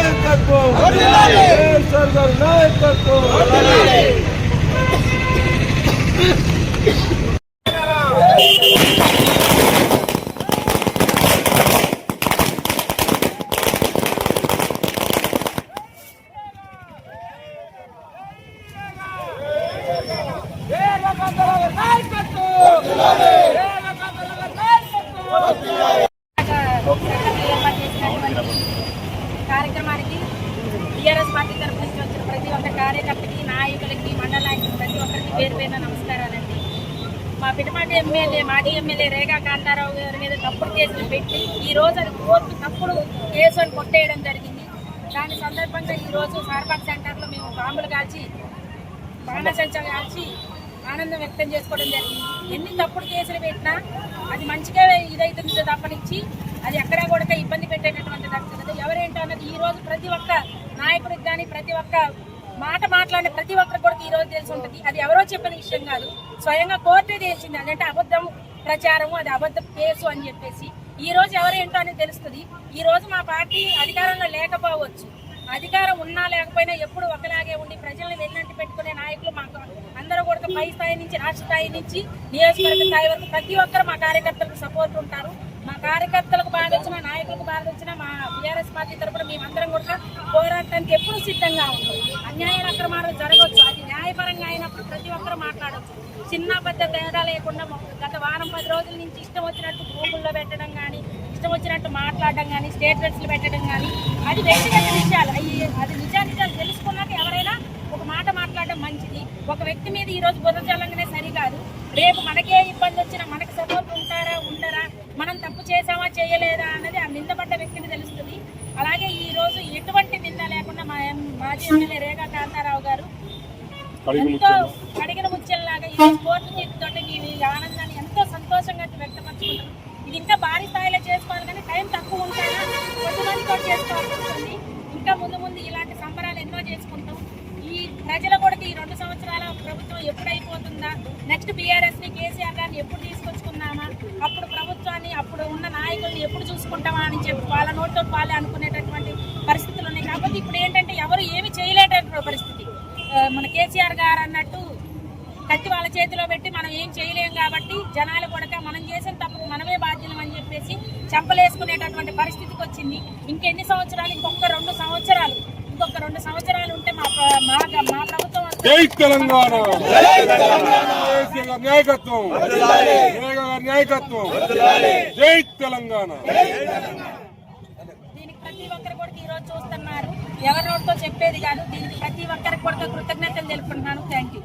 నాయకత్వం సర్దార్ నాయకత్వం కార్యక్రమానికి టీఆర్ఎస్ పార్టీ తరఫు నుంచి వచ్చిన ప్రతి ఒక్క కార్యకర్తకి, నాయకులకి, మండలానికి ప్రతి ఒక్కరికి పేరు పేరున నమస్కారాలండి. మా పిటపాటి ఎమ్మెల్యే, మాజీ ఎమ్మెల్యే రేగా కాంతారావు గారి మీద తప్పుడు కేసులు పెట్టి ఈ రోజు అది కోర్టు తప్పుడు కేసు అని కొట్టేయడం జరిగింది. దాని సందర్భంగా ఈరోజు సార్పాట్ సెంటర్లో మేము బాంబులు కాల్చి, బాణసంచా కాల్చి ఆనందం వ్యక్తం చేసుకోవడం జరిగింది. ఎన్ని తప్పుడు కేసులు పెట్టినా అది మంచిగా ఇదైతుంది తప్పనిచ్చి అది ఎక్కడా కూడా ఇబ్బంది పెట్టేటటువంటి నడుస్తుంది. ఎవరేంటో అన్నది ఈ రోజు ప్రతి ఒక్క నాయకుడికి కానీ, ప్రతి ఒక్క మాట మాట్లాడే ప్రతి ఒక్కరికి కూడా ఈ రోజు తెలిసి ఉంటుంది. అది ఎవరో చెప్పిన విషయం కాదు, స్వయంగా కోర్టే తెలిసింది. అదంటే అబద్ధం ప్రచారం, అది అబద్ధ కేసు అని చెప్పేసి ఈ రోజు ఎవరేంటో అనేది తెలుస్తుంది. ఈ రోజు మా పార్టీ అధికారంలో లేకపోవచ్చు, అధికారం ఉన్నా లేకపోయినా ఎప్పుడు ఒకలాగే ఉండి ప్రజల్ని వెన్నంటి పెట్టుకునే నాయకులు మాకు అందరూ కూడా పై స్థాయి నుంచి, రాష్ట్ర స్థాయి నుంచి, నియోజకవర్గ స్థాయి వరకు ప్రతి ఒక్కరు మా కార్యకర్తలకు సపోర్ట్ ఉంటారు. మా కార్యకర్తలకు బాధ వచ్చినా, నాయకులకు బాధ వచ్చినా మా టీఆర్ఎస్ పార్టీ తరఫున మేమందరం కూడా పోరాటానికి ఎప్పుడు సిద్ధంగా ఉంటాం. అన్యాయ అక్రమాలు జరగవచ్చు, అది న్యాయపరంగా అయినప్పుడు ప్రతి ఒక్కరు మాట్లాడవచ్చు. చిన్న పెద్ద తేడా లేకుండా గత వారం 10 రోజుల నుంచి ఇష్టం వచ్చినట్టు గ్రూపుల్లో పెట్టడం కానీ, ఇష్టం వచ్చినట్టు మాట్లాడడం కానీ, స్టేట్మెంట్స్లు పెట్టడం కానీ అది వ్యక్తిగత విషయాలు. అది నిజానిజాలు తెలుసుకున్నాక ఎవరైనా ఒక మాట మాట్లాడడం మంచిది. ఒక వ్యక్తి మీద ఈ రోజు బుర్రజల్లంగానే సరికాదు. రేపు మనకే ఇబ్బంది వచ్చినా మనకు సపోర్ట్ ఉంటారా ఉండరా, మనం తప్పు చేసామా చేయలేదా అన్నది ఆ నిందపడ్డ వ్యక్తిని తెలుస్తుంది. అలాగే ఈ రోజు ఎటువంటి నింద లేకుండా మాజీ ఎమ్మెల్యే రేగా కాంతారావు గారు ఎంతో కడిగిన ముత్యంలాగా ఈ రోజు కోర్టు తీర్పుతోటి ఈ ఆనందాన్ని ఎంతో సంతోషంగా వ్యక్తపరుచుకుంటారు. ఇది ఇంకా భారీ స్థాయిలో చేసుకోవాలి కానీ టైం తక్కువ ఉంటాయా, కొద్ది మందితో చేసుకోవాల్సి ఉంటుంది. ఇంకా ముందు ముందు ఇలాంటి సంబరాలు ఎన్నో చేసుకుంటాం. ఈ ప్రజల కూడా ఈ 2 సంవత్సరాల ప్రభుత్వం ఎప్పుడైపోతుందా, నెక్స్ట్ బీఆర్ఎస్ని, కేసీఆర్ గారిని ఎప్పుడు తీసుకొచ్చుకుందామా, అప్పుడు ప్రభుత్వాన్ని, అప్పుడు ఉన్న నాయకుల్ని ఎప్పుడు చూసుకుంటామా అని చెప్పి వాళ్ళ నోటితో వాళ్ళే అనుకునేటటువంటి పరిస్థితులు ఉన్నాయి. కాకపోతే ఇప్పుడు ఏంటంటే ఎవరు ఏమి చేయలేటటువంటి పరిస్థితి. మన కేసీఆర్ గారు అన్నట్టు కత్తి వాళ్ళ చేతిలో పెట్టి మనం ఏం చేయలేం కాబట్టి జనాలు కూడా మనం చేసిన తప్పుకు మనమే బాధ్యులం అని చెప్పేసి చంపలేసుకునేటటువంటి పరిస్థితికి వచ్చింది. ఇంకెన్ని సంవత్సరాలు, ఇంకొక 2 సంవత్సరాలు ఉంటే మా ప్రభుత్వం జై తెలంగాణ, నాయకత్వం, నాయకత్వం, జై తెలంగాణ. దీనికి ప్రతి ఒక్కరు కూడా ఈ రోజు చూస్తున్నారు, ఎవరి నోటితో చెప్పేది కాదు. దీనికి ప్రతి ఒక్కరికి కూడా కృతజ్ఞతలు తెలుపుకుంటున్నాను. Thank you.